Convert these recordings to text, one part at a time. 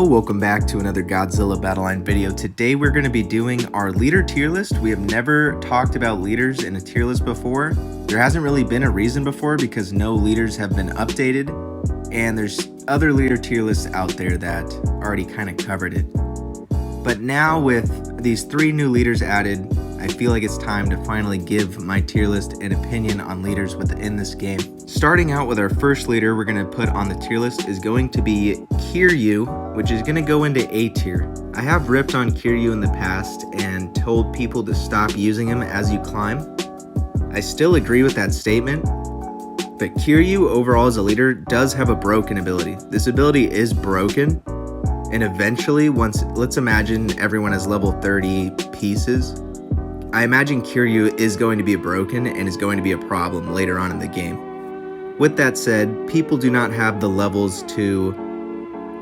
welcome back to another Godzilla Battleline video. Today we're going to be doing our leader tier list. We have never talked about leaders in a tier list before. There hasn't really been a reason before because no leaders have been updated, and there's other leader tier lists out there that already kind of covered it. But now with these 3 new leaders added, I feel like it's time to finally give my tier list an opinion on leaders within this game. Starting out with our first leader we're going to put on the tier list is going to be Kiryu, which is going to go into A tier. I have ripped on Kiryu in the past and told people to stop using him as you climb. I still agree with that statement, but Kiryu overall as a leader does have a broken ability. This ability is broken, and eventually let's imagine everyone has level 30 pieces. I imagine Kiryu is going to be broken and is going to be a problem later on in the game. With that said, people do not have the levels to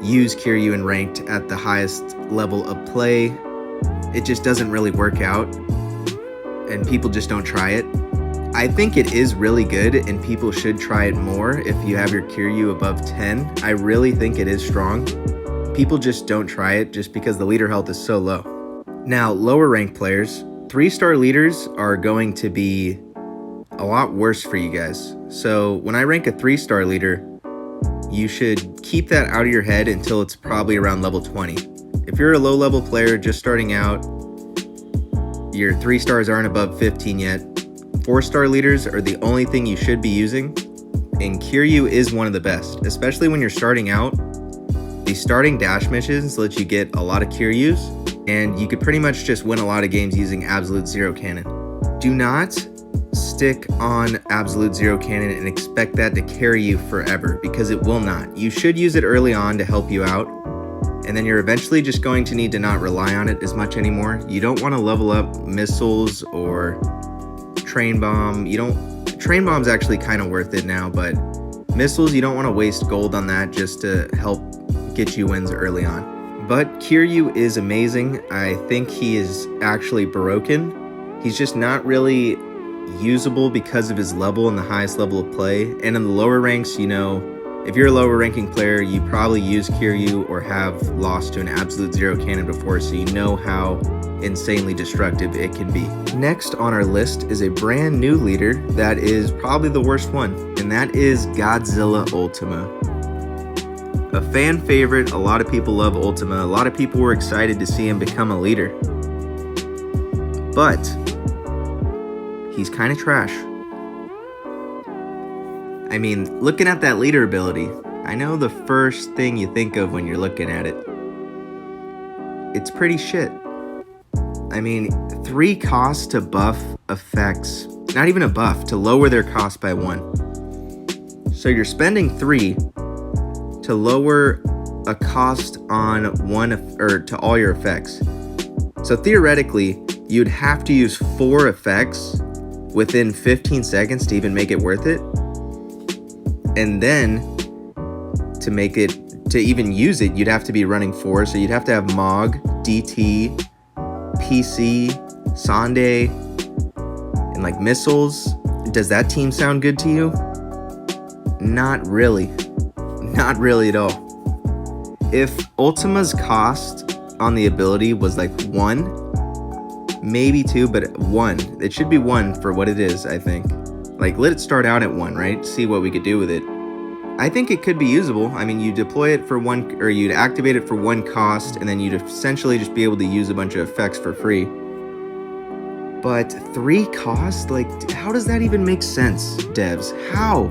use Kiryu in ranked at the highest level of play. It just doesn't really work out, and people just don't try it. I think it is really good, and people should try it more if you have your Kiryu above 10. I really think it is strong. People just don't try it just because the leader health is so low. Now, lower ranked players, 3-star leaders are going to be a lot worse for you guys. So when I rank a 3-star leader, you should keep that out of your head until it's probably around level 20. If you're a low level player just starting out, your 3 stars aren't above 15 yet, 4-star leaders are the only thing you should be using, and Kiryu is one of the best, especially when you're starting out. The starting dash missions let you get a lot of Kiryus, and you could pretty much just win a lot of games using Absolute Zero Cannon. Do not stick on Absolute Zero Cannon and expect that to carry you forever, because it will not. You should use it early on to help you out, and then you're eventually just going to need to not rely on it as much anymore. You don't want to level up missiles or train bomb. Train bomb's actually kind of worth it now, but missiles, you don't want to waste gold on that just to help get you wins early on. But Kiryu is amazing. I think he is actually broken. He's just not really usable because of his level in the highest level of play. And in the lower ranks, you know, if you're a lower ranking player, you probably use Kiryu or have lost to an Absolute Zero Cannon before, so you know how insanely destructive it can be. Next on our list is a brand new leader that is probably the worst one, and that is Godzilla Ultima. A fan favorite, a lot of people love Ultima, a lot of people were excited to see him become a leader. But he's kind of trash. I mean, looking at that leader ability, I know the first thing you think of when you're looking at it. It's pretty shit. I mean, 3 costs to buff effects, not even a buff, to lower their cost by 1. So you're spending 3 to lower a cost on to all your effects. So theoretically, you'd have to use 4 effects within 15 seconds to even make it worth it. And then to even use it, you'd have to be running 4. So you'd have to have Mog, DT, PC, Sonde, and like missiles. Does that team sound good to you? Not really. Not really at all. If Ultima's cost on the ability was like 1, maybe 2, but 1. It should be 1 for what it is, I think. Like, let it start out at 1, right? See what we could do with it. I think it could be usable. I mean, you deploy it for 1, or you'd activate it for 1 cost, and then you'd essentially just be able to use a bunch of effects for free. But 3 costs? Like, how does that even make sense, devs? How?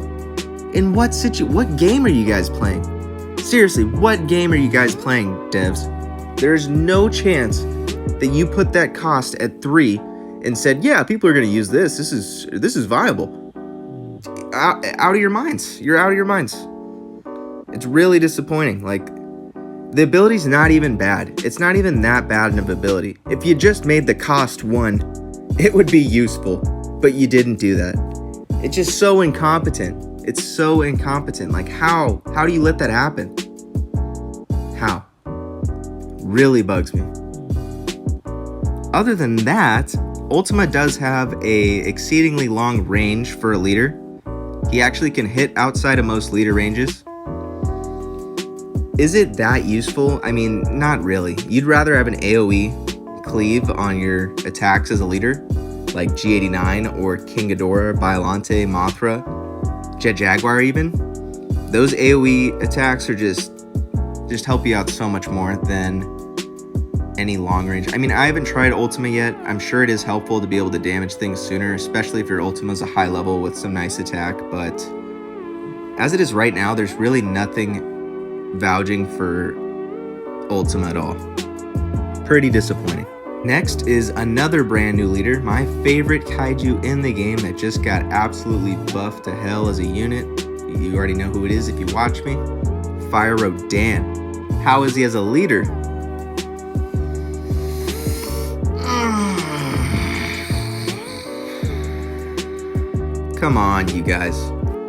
In what game are you guys playing? Seriously, what game are you guys playing, devs? There's no chance that you put that cost at 3 and said, yeah, people are going to use this. This is viable. Out of your minds. You're out of your minds. It's really disappointing. Like, the ability's not even bad. It's not even that bad of an ability. If you just made the cost 1, it would be useful, but you didn't do that. It's just so incompetent. It's so incompetent. Like, how do you let that happen? How? Really bugs me. Other than that, Ultima does have a exceedingly long range for a leader. He actually can hit outside of most leader ranges. Is it that useful? I mean, not really. You'd rather have an AoE cleave on your attacks as a leader, like G89 or King Ghidorah, Biollante, Mothra, Jaguar even. Those AoE attacks are just help you out so much more than any long range. I mean, I haven't tried Ultima yet. I'm sure it is helpful to be able to damage things sooner, especially if your Ultima is a high level with some nice attack, but as it is right now, there's really nothing vouching for Ultima at all. Pretty disappointing. Next is another brand new leader, my favorite kaiju in the game that just got absolutely buffed to hell as a unit. You already know who it is if you watch me. Fire Rodan. How is he as a leader? Come on, you guys.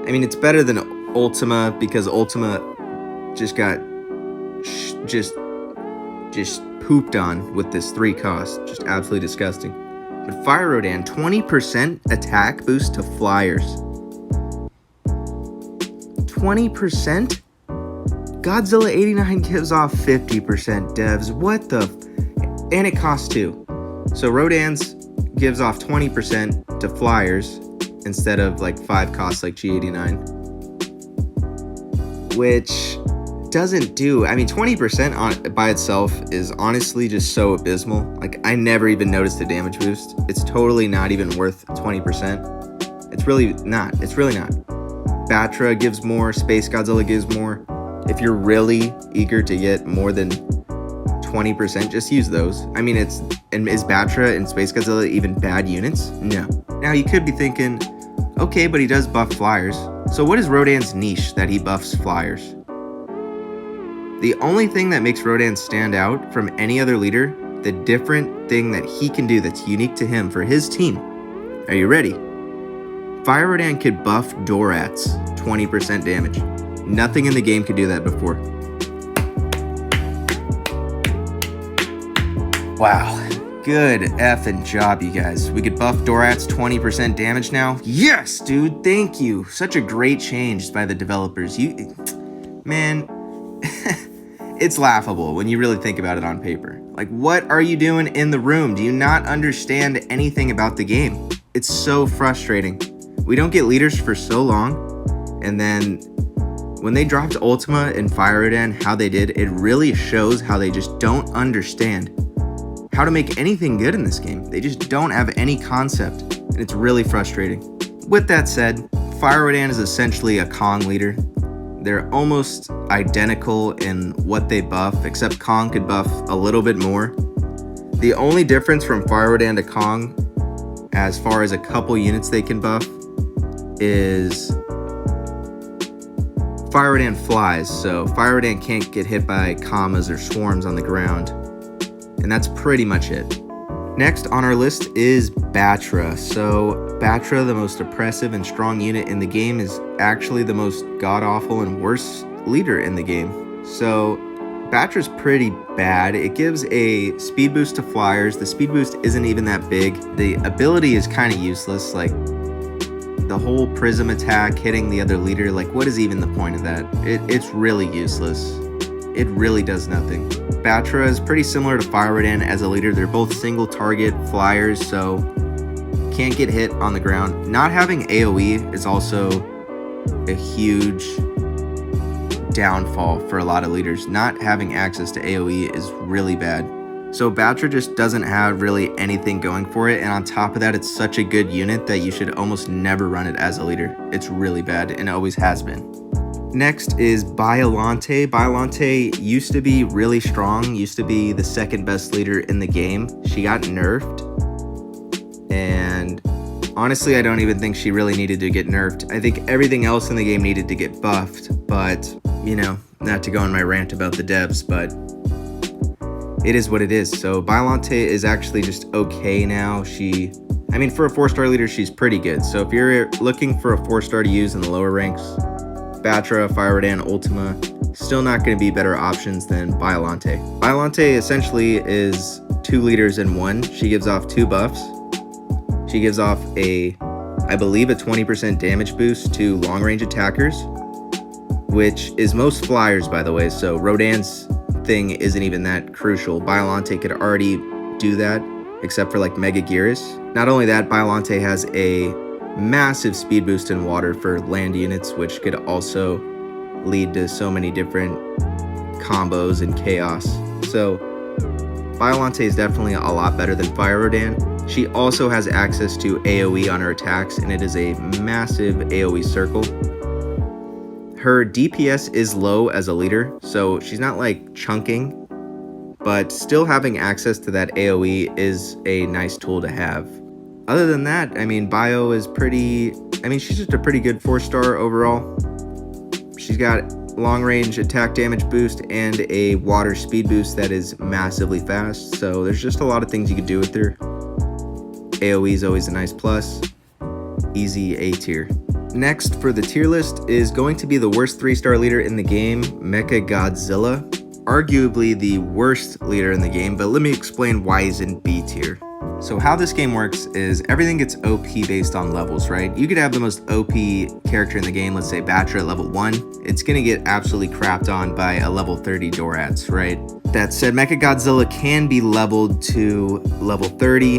I mean, it's better than Ultima because Ultima just got just pooped on with this 3 cost. Just absolutely disgusting. But Fire Rodan, 20% attack boost to flyers. 20%? Godzilla 89 gives off 50% devs. What the? And it costs 2. So Rodan's gives off 20% to flyers instead of like 5 costs like G89. Which doesn't do, I mean, 20% on by itself is honestly just so abysmal. Like, I never even noticed the damage boost. It's totally not even worth 20%. It's really not. Battra gives more, Spacegodzilla gives more. If you're really eager to get more than 20%, just use those. I mean, is Battra and Spacegodzilla even bad units? No. Now, you could be thinking, okay, but he does buff flyers. So what is Rodan's niche that he buffs flyers? The only thing that makes Rodan stand out from any other leader, the different thing that he can do that's unique to him for his team. Are you ready? Fire Rodan could buff Dorats 20% damage. Nothing in the game could do that before. Wow. Good effing job, you guys. We could buff Dorats 20% damage now. Yes, dude. Thank you. Such a great change by the developers. Man, it's laughable when you really think about it on paper. Like, what are you doing in the room? Do you not understand anything about the game? It's so frustrating. We don't get leaders for so long, and then when they dropped Ultima and Fire Rodan, how they did, it really shows how they just don't understand how to make anything good in this game. They just don't have any concept, and it's really frustrating. With that said, Fire Rodan is essentially a Kong leader. They're almost identical in what they buff, except Kong could buff a little bit more. The only difference from Fire Rodan to Kong, as far as a couple units they can buff, is Fire Rodan flies, so Fire Rodan can't get hit by commas or swarms on the ground. And that's pretty much it. Next on our list is Battra. So Battra, the most oppressive and strong unit in the game, is actually the most god-awful and worst leader in the game. So Battra's pretty bad. It gives a speed boost to flyers. The speed boost isn't even that big. The ability is kind of useless, like the whole prism attack hitting the other leader. Like, what is even the point of that? It's really useless. It really does nothing. Battra is pretty similar to Fire Rodan as a leader. They're both single target flyers, so can't get hit on the ground. Not having AoE is also a huge downfall for a lot of leaders. Not having access to AoE is really bad. So Battra just doesn't have really anything going for it, and on top of that, it's such a good unit that you should almost never run it as a leader. It's really bad, and it always has been. Next is Biollante. Biollante used to be really strong, used to be the second best leader in the game. She got nerfed, and honestly, I don't even think she really needed to get nerfed. I think everything else in the game needed to get buffed, but, you know, not to go on my rant about the devs, but it is what it is. So Biollante is actually just okay now. I mean, for a 4-star leader, she's pretty good. So if you're looking for a 4-star to use in the lower ranks, Battra, Fire Rodan, Ultima, still not going to be better options than Biollante. Biollante essentially is 2 leaders in one. She gives off 2 buffs. She gives off I believe a 20% damage boost to long-range attackers. which is most flyers, by the way, so Rodan's thing isn't even that crucial. Biollante could already do that, except for like Mechagodzilla. Not only that, Biollante has a massive speed boost in water for land units, which could also lead to so many different combos and chaos. So Biollante is definitely a lot better than Fire Rodan. She also has access to AoE on her attacks, and it is a massive AoE circle. Her DPS is low as a leader, so she's not like chunking, but still having access to that AoE is a nice tool to have. Other than that, I mean, Bio is she's just a pretty good 4-star overall. She's got long range attack damage boost and a water speed boost that is massively fast, so there's just a lot of things you could do with her. AoE is always a nice plus. Easy A tier. Next for the tier list is going to be the worst 3-star leader in the game, Mechagodzilla. Arguably the worst leader in the game, but let me explain why he's in B tier. So how this game works is everything gets OP based on levels, right? You could have the most OP character in the game, let's say Battra at level 1. It's gonna get absolutely crapped on by a level 30 Dorats, right? That said, Mechagodzilla can be leveled to level 30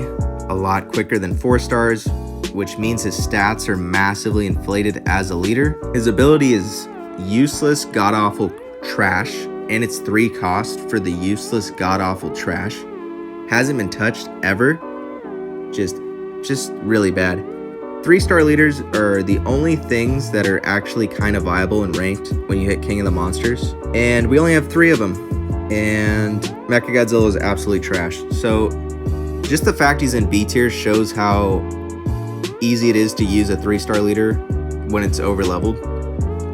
a lot quicker than 4 stars, which means his stats are massively inflated as a leader. His ability is useless, god-awful trash, and it's 3 cost for the useless, god-awful trash. Hasn't been touched ever. Just really bad. 3-star leaders are the only things that are actually kind of viable and ranked when you hit King of the Monsters. And we only have 3 of them. And Mechagodzilla is absolutely trash. So just the fact he's in B tier shows how easy it is to use a 3-star leader when it's over leveled,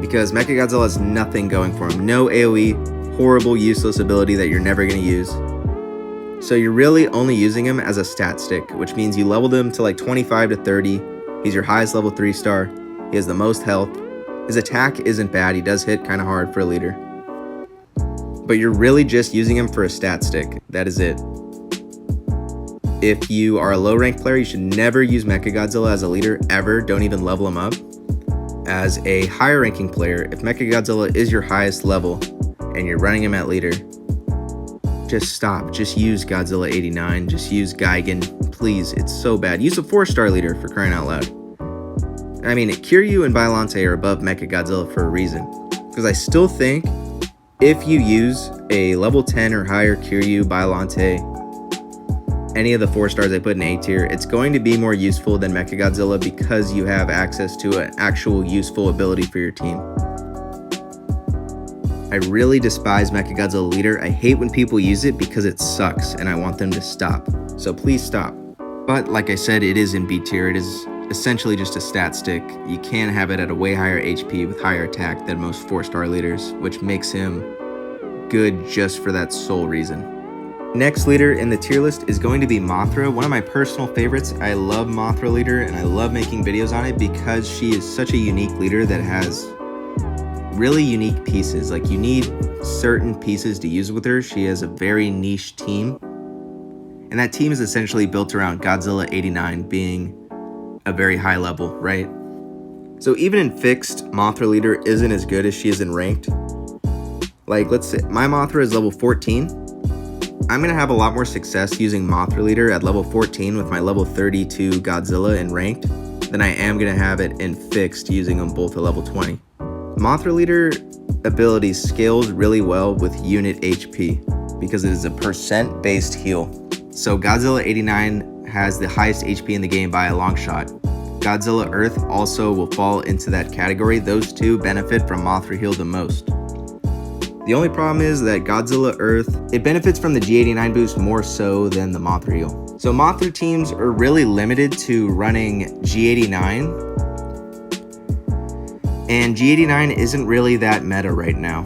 because Mechagodzilla has nothing going for him. No AoE, horrible useless ability that you're never going to use. So you're really only using him as a stat stick, which means you leveled him to like 25 to 30. He's your highest level 3-star. He has the most health. His attack isn't bad. He does hit kind of hard for a leader. But you're really just using him for a stat stick. That is it. If you are a low ranked player, you should never use Mechagodzilla as a leader ever. Don't even level him up. As a higher ranking player, if Mechagodzilla is your highest level and you're running him at leader, just stop. Just use Godzilla 89. Just use Gigan. Please, it's so bad. Use a 4-star leader, for crying out loud. I mean, Kiryu and Biollante are above Mechagodzilla for a reason. Because I still think if you use a level 10 or higher Kiryu, Biollante, any of the 4 stars I put in A tier, it's going to be more useful than Mechagodzilla because you have access to an actual useful ability for your team. I really despise Mechagodzilla leader. I hate when people use it because it sucks and I want them to stop. So please stop. But like I said, it is in B tier. It is essentially just a stat stick. You can have it at a way higher HP with higher attack than most 4-star leaders, which makes him good just for that sole reason. Next leader in the tier list is going to be Mothra, one of my personal favorites. I love Mothra leader and I love making videos on it because she is such a unique leader that has really unique pieces. Like, you need certain pieces to use with her. She has a very niche team, and that team is essentially built around Godzilla 89 being a very high level, right? So even in fixed, Mothra leader isn't as good as she is in ranked. Like, let's say my Mothra is level 14. I'm gonna have a lot more success using Mothra leader at level 14 with my level 32 Godzilla in ranked than I am gonna have it in fixed using them both at level 20. Mothra leader ability scales really well with unit HP because it is a percent based heal. So Godzilla 89 has the highest HP in the game by a long shot. Godzilla Earth also will fall into that category. Those two benefit from Mothra heal the most. The only problem is that Godzilla Earth, it benefits from the G89 boost more so than the Mothra heal. So Mothra teams are really limited to running G89, and G89 isn't really that meta right now.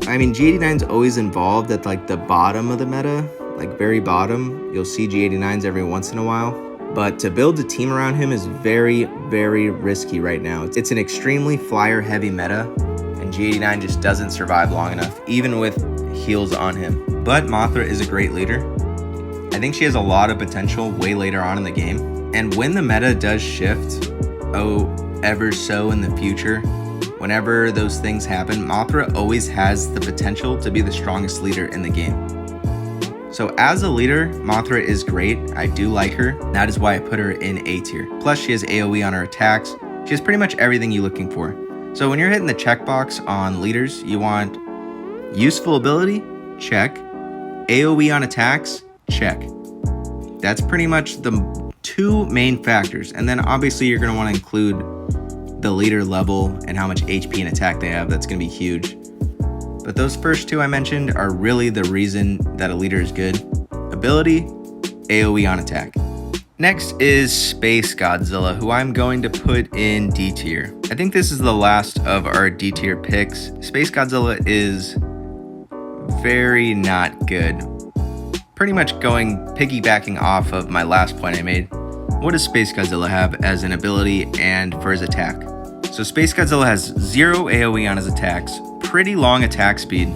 I mean, G89's always involved at like the bottom of the meta, like very bottom. You'll see G89s every once in a while, but to build a team around him is very, very risky right now. It's an extremely flyer heavy meta, and G89 just doesn't survive long enough, even with heals on him. But Mothra is a great leader. I think she has a lot of potential way later on in the game. And when the meta does shift, ever so in the future, whenever those things happen, Mothra always has the potential to be the strongest leader in the game. So as a leader, Mothra is great. I do like her. That is why I put her in A tier. Plus, she has AoE on her attacks. She has pretty much everything you're looking for. So when you're hitting the checkbox on leaders, you want useful ability, check. AoE on attacks, check. That's pretty much the two main factors. And then obviously you're going to want to include the leader level and how much HP and attack they have. That's going to be huge. But those first two I mentioned are really the reason that a leader is good. Ability, AoE on attack. Next is Spacegodzilla, who I'm going to put in D tier. I think this is the last of our D tier picks. Spacegodzilla is very not good. Pretty much piggybacking off of my last point I made. What does Spacegodzilla have as an ability and for his attack? So Spacegodzilla has 0 AoE on his attacks, pretty long attack speed,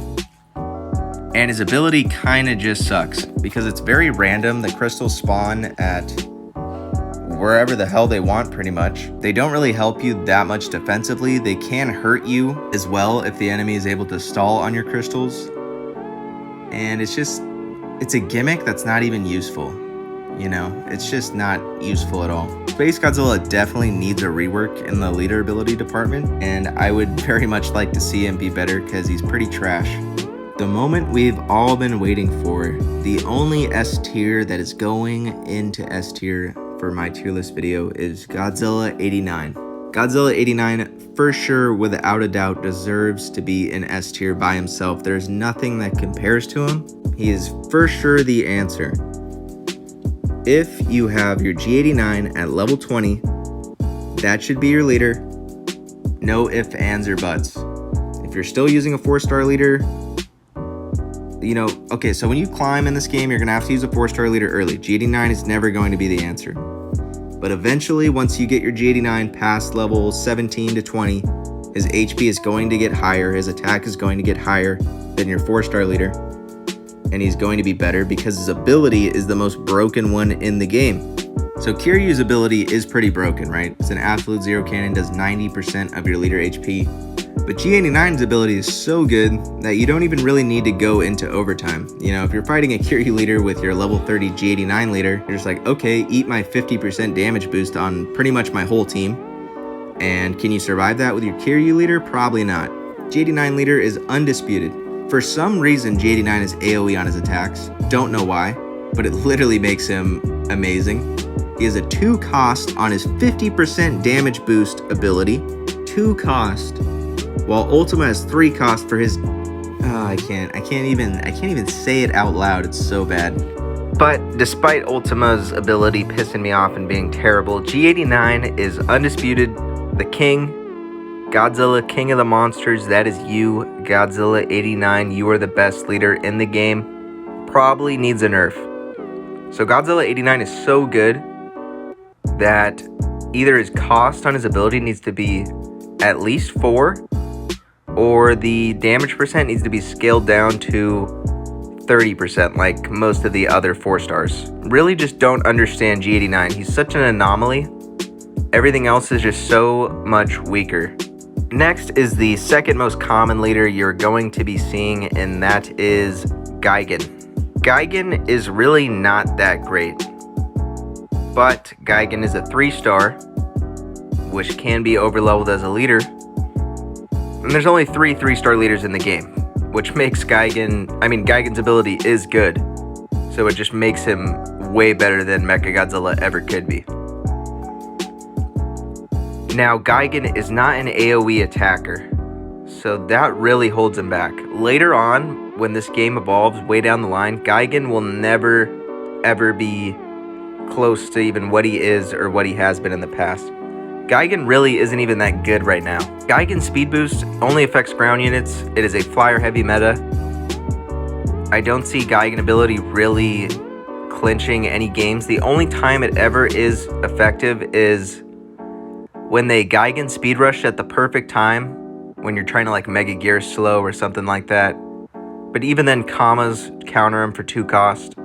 and his ability kinda just sucks because it's very random. The crystals spawn at wherever the hell they want pretty much. They don't really help you that much defensively. They can hurt you as well if the enemy is able to stall on your crystals. And it's a gimmick that's not even useful. You know, it's just not useful at all. Spacegodzilla definitely needs a rework in the leader ability department, and I would very much like to see him be better because he's pretty trash. The moment we've all been waiting for, the only S tier that is going into S tier for my tier list video is Godzilla 89. Godzilla 89 for sure, without a doubt, deserves to be in S tier by himself. There's nothing that compares to him. He is for sure the answer. If you have your G89 at level 20, that should be your leader. No ifs, ands, or buts. If you're still using a 4-star leader, you know, okay, so when you climb in this game, you're gonna have to use a 4-star leader early. G89 is never going to be the answer. But eventually, once you get your G89 past level 17 to 20, his HP is going to get higher, his attack is going to get higher than your 4-star leader. And he's going to be better because his ability is the most broken one in the game. So Kiryu's ability is pretty broken, right? It's an absolute zero cannon, does 90% of your leader HP. But G89's ability is so good that you don't even really need to go into overtime. You know, if you're fighting a Kiryu leader with your level 30 G89 leader, you're just like, okay, eat my 50% damage boost on pretty much my whole team. And can you survive that with your Kiryu leader? Probably not. G89 leader is undisputed. For some reason, G89 is AoE on his attacks. Don't know why, but it literally makes him amazing. He has a 2 cost on his 50% damage boost ability. 2 cost. While Ultima has 3 cost for his... Oh, I can't even say it out loud. It's so bad. But despite Ultima's ability pissing me off and being terrible, G89 is undisputed, the king. Godzilla, king of the monsters, that is you. Godzilla 89, you are the best leader in the game. Probably needs a nerf. So Godzilla 89 is so good that either his cost on his ability needs to be at least 4, or the damage percent needs to be scaled down to 30% like most of the other 4-stars. Really just don't understand G89. He's such an anomaly. Everything else is just so much weaker. Next is the second most common leader you're going to be seeing, and that is Gigan. Gigan is really not that great, but Gigan is a 3-star, which can be overleveled as a leader, and there's only 3 3-star leaders in the game, which makes Gigan's ability is good, so it just makes him way better than Mechagodzilla ever could be. Now, Gigan is not an AoE attacker, so that really holds him back. Later on, when this game evolves way down the line, Gigan will never, ever be close to even what he is or what he has been in the past. Gigan really isn't even that good right now. Gigan's speed boost only affects ground units. It is a flyer-heavy meta. I don't see Gigan ability really clinching any games. The only time it ever is effective is when they Gigan speed rush at the perfect time, when you're trying to like Mega Gear slow or something like that. But even then, commas counter him for 2 cost.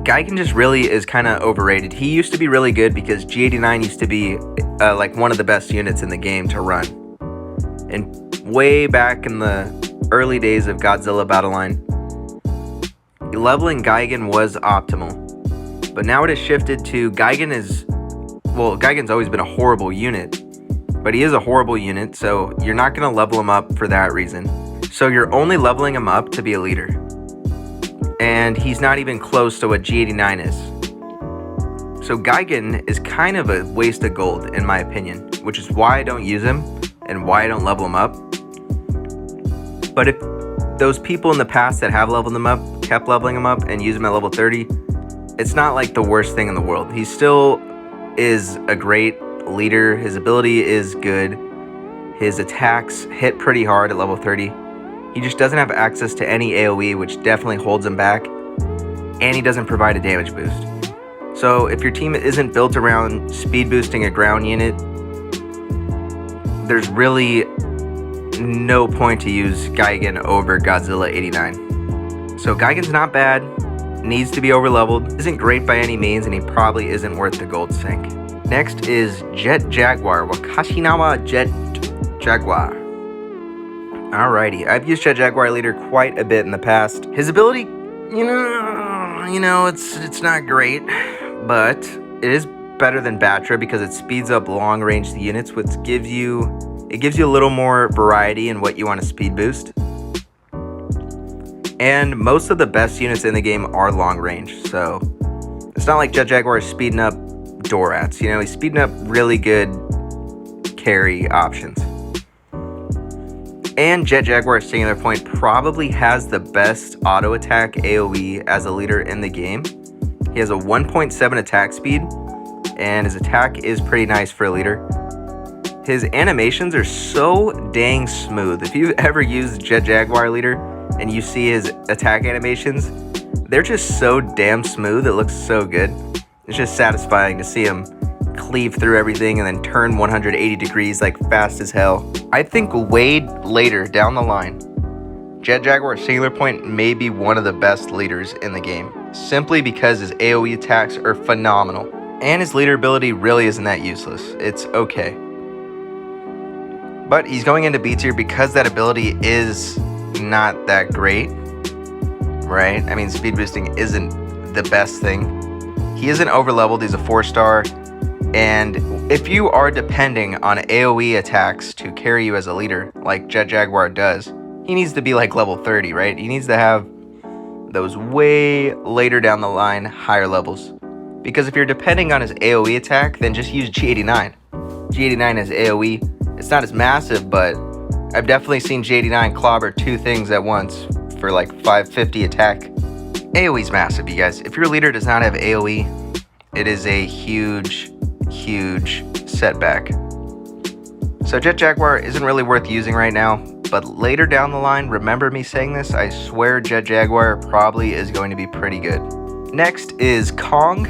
Gigan just really is kind of overrated. He used to be really good because G89 used to be like one of the best units in the game to run. And way back in the early days of Godzilla Battleline, leveling Gigan was optimal. But now it has shifted to Gigan's always been a horrible unit, but he is a horrible unit, so you're not going to level him up for that reason. So you're only leveling him up to be a leader. And he's not even close to what G89 is. So Gigan is kind of a waste of gold, in my opinion, which is why I don't use him and why I don't level him up. But if those people in the past that have leveled him up kept leveling him up and use him at level 30, it's not like the worst thing in the world. He still is a great leader. His ability is good. His attacks hit pretty hard at level 30. He just doesn't have access to any AoE, which definitely holds him back. And he doesn't provide a damage boost. So if your team isn't built around speed boosting a ground unit, there's really no point to use Gigan over Godzilla 89. So Gigan's not bad, needs to be overleveled, isn't great by any means, and he probably isn't worth the gold sink. Next is Jet Jaguar, Wakashinawa Jet Jaguar. Alrighty, I've used Jet Jaguar leader quite a bit in the past. His ability, it's not great, but it is better than Battra because it speeds up long-range units, which gives you a little more variety in what you want to speed boost. And most of the best units in the game are long-range, so it's not like Jet Jaguar is speeding up Dorats. He's speeding up really good carry options. And Jet Jaguar Singular Point probably has the best auto attack AoE as a leader in the game. He has a 1.7 attack speed, and his attack is pretty nice for a leader. His animations are so dang smooth. If you've ever used Jet Jaguar leader and you see his attack animations, they're just so damn smooth. It looks so good. It's just satisfying to see him cleave through everything and then turn 180 degrees like fast as hell. I think way later down the line, Jet Jaguar Singular Point may be one of the best leaders in the game, simply because his AoE attacks are phenomenal, and his leader ability really isn't that useless. It's okay. But he's going into B tier because that ability is not that great, right? I mean, speed boosting isn't the best thing. He isn't overleveled, he's a 4-star, and if you are depending on AoE attacks to carry you as a leader, like Jet Jaguar does, he needs to be like level 30, right? He needs to have those way later down the line higher levels. Because if you're depending on his AoE attack, then just use G89. G89 has AoE. It's not as massive, but I've definitely seen G89 clobber 2 things at once for like 550 attack. AoE's massive, you guys. If your leader does not have AoE, it is a huge setback. So Jet Jaguar isn't really worth using right now, but later down the line, remember me saying this, I swear Jet Jaguar probably is going to be pretty good. Next is Kong.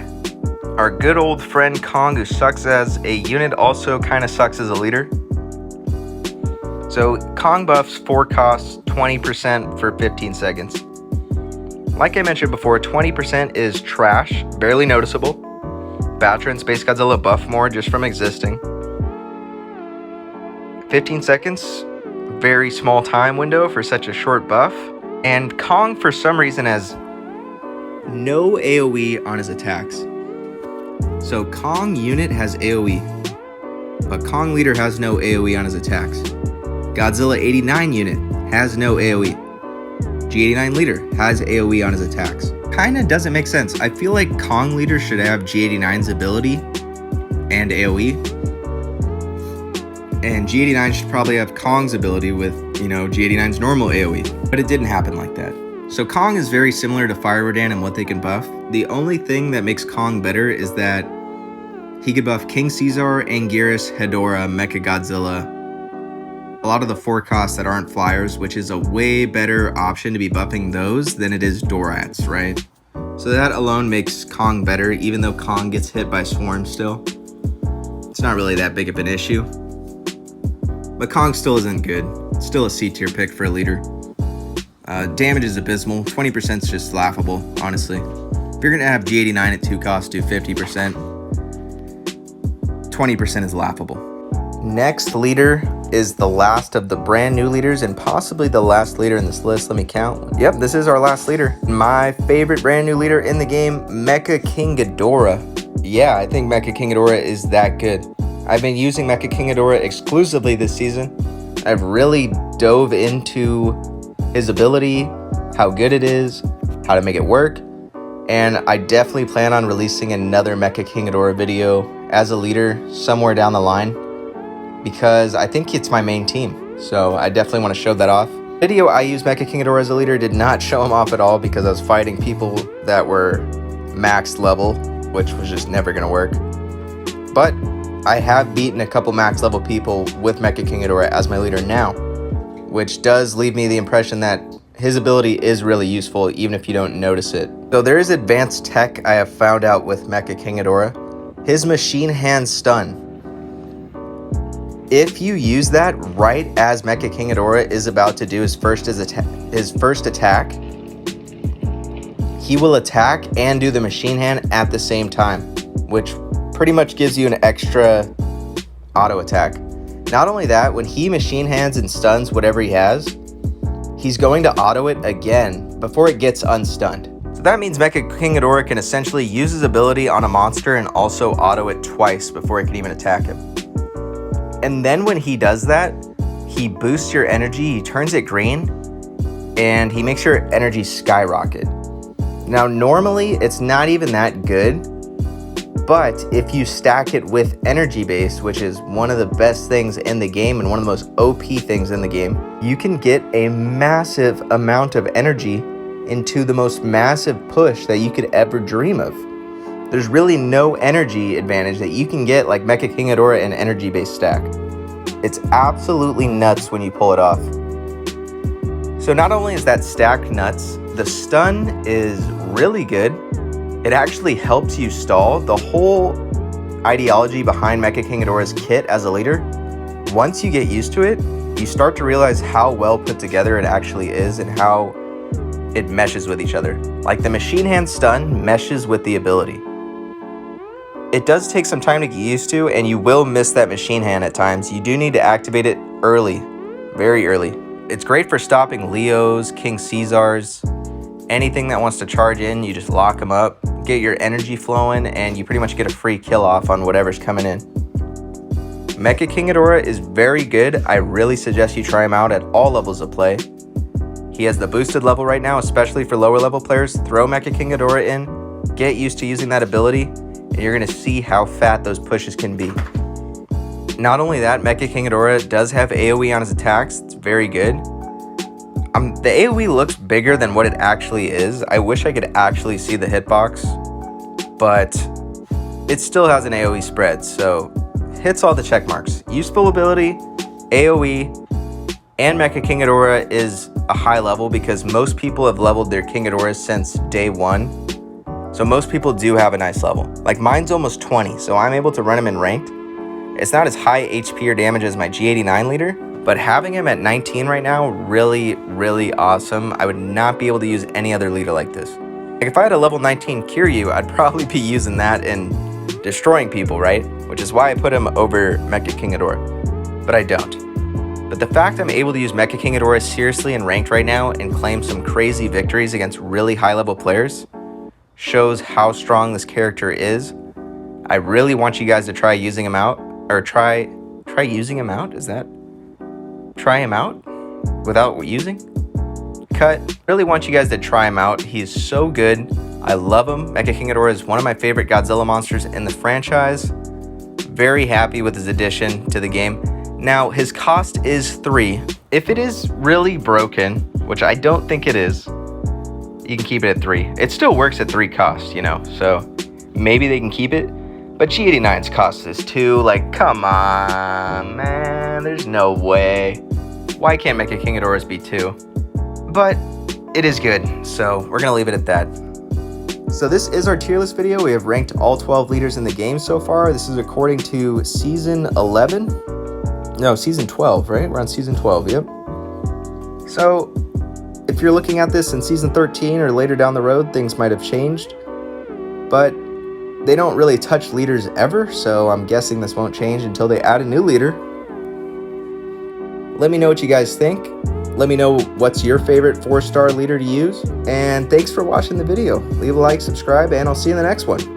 Our good old friend Kong, who sucks as a unit, also kind of sucks as a leader. So Kong buffs 4 costs 20% for 15 seconds. Like I mentioned before, 20% is trash, barely noticeable. Battra and Spacegodzilla buff more just from existing. 15 seconds, very small time window for such a short buff. And Kong, for some reason, has no AoE on his attacks. So Kong unit has AoE, but Kong leader has no AoE on his attacks. Godzilla 89 unit has no AoE. G89 leader has AoE on his attacks. Kinda doesn't make sense. I feel like Kong leader should have G89's ability and AoE. And G89 should probably have Kong's ability with, G89's normal AoE. But it didn't happen like that. So Kong is very similar to Fire Rodan and what they can buff. The only thing that makes Kong better is that he could buff King Caesar, Anguirus, Ghidorah, Mechagodzilla, a lot of the 4 costs that aren't flyers, which is a way better option to be buffing those than it is Dorats, right? So that alone makes Kong better, even though Kong gets hit by Swarm still. It's not really that big of an issue. But Kong still isn't good. It's still a C tier pick for a leader. Damage is abysmal. 20% is just laughable, honestly. If you're going to have G89 at 2 costs, do 50%. 20% is laughable. Next leader is the last of the brand new leaders and possibly the last leader in this list. Let me count. Yep, this is our last leader. My favorite brand new leader in the game, Mecha King Ghidorah. Yeah, I think Mecha King Ghidorah is that good. I've been using Mecha King Ghidorah exclusively this season. I've really dove into his ability, how good it is, how to make it work, and I definitely plan on releasing another Mecha King Ghidorah video as a leader somewhere down the line, because I think it's my main team, so I definitely want to show that off. Video I used Mecha King Ghidorah as a leader did not show him off at all because I was fighting people that were max level, which was just never going to work. But I have beaten a couple max level people with Mecha King Ghidorah as my leader now, which does leave me the impression that his ability is really useful even if you don't notice it. So there is advanced tech I have found out with Mecha King Ghidorah. His machine hand stun. If you use that right as Mecha King Ghidorah is about to do his first attack, he will attack and do the machine hand at the same time, which pretty much gives you an extra auto attack. Not only that, when he machine hands and stuns whatever he has, he's going to auto it again before it gets unstunned. So that means Mecha King Ghidorah can essentially use his ability on a monster and also auto it twice before it can even attack him. And then when he does that, he boosts your energy, he turns it green, and he makes your energy skyrocket. Now, normally, it's not even that good, but if you stack it with energy base, which is one of the best things in the game and one of the most OP things in the game, you can get a massive amount of energy into the most massive push that you could ever dream of. There's really no energy advantage that you can get like Mecha King Ghidorah in energy base stack. It's absolutely nuts when you pull it off. So not only is that stack nuts, the stun is really good. It actually helps you stall. The whole ideology behind Mecha King Ghidorah's kit as a leader, once you get used to it, you start to realize how well put together it actually is and how it meshes with each other. Like the machine hand stun meshes with the ability. It does take some time to get used to, and you will miss that machine hand at times. You do need to activate it early, very early. It's great for stopping Leos, King Caesars, anything that wants to charge in, you just lock them up, get your energy flowing, and you pretty much get a free kill off on whatever's coming in. Mecha King Ghidorah is very good. I really suggest you try him out at all levels of play. He has the boosted level right now, especially for lower level players. Throw Mecha King Ghidorah in, get used to using that ability, and you're going to see how fat those pushes can be. Not only that, Mecha King Ghidorah does have AoE on his attacks. It's very good. The AoE looks bigger than what it actually is. I wish I could actually see the hitbox, but it still has an AoE spread, so hits all the check marks. Useful ability, AoE, and Mecha King Ghidorah is a high level because most people have leveled their King Ghidorahs since day 1. So most people do have a nice level. Like mine's almost 20, so I'm able to run him in ranked. It's not as high HP or damage as my G89 leader, but having him at 19 right now, really, really awesome. I would not be able to use any other leader like this. Like if I had a level 19 Kiryu, I'd probably be using that and destroying people, right? Which is why I put him over Mecha King Ghidorah, but I don't. But the fact I'm able to use Mecha King Ghidorah seriously in ranked right now and claim some crazy victories against really high level players shows how strong this character is. I really want you guys to try using him out, or try using him out, is that? Try him out without using? Cut. Really want you guys to try him out. He's so good. I love him. Mecha King Ghidorah is one of my favorite Godzilla monsters in the franchise. Very happy with his addition to the game. Now, his cost is 3. If it is really broken, which I don't think it is, you can keep it at 3. It still works at 3 cost, you know, so maybe they can keep it. But G89's cost is 2. Like, come on, man. There's no way. Why can't Mecha King Ghidorah's be 2? But it is good, so we're going to leave it at that. So this is our tier list video. We have ranked all 12 leaders in the game so far. This is according to Season 11. No, Season 12, right? We're on Season 12, yep. So if you're looking at this in Season 13 or later down the road, things might have changed. But They don't really touch leaders ever, so I'm guessing this won't change until they add a new leader. Let me know what you guys think. Let me know what's your favorite 4-star leader to use. And thanks for watching the video. Leave a like, subscribe, and I'll see you in the next one.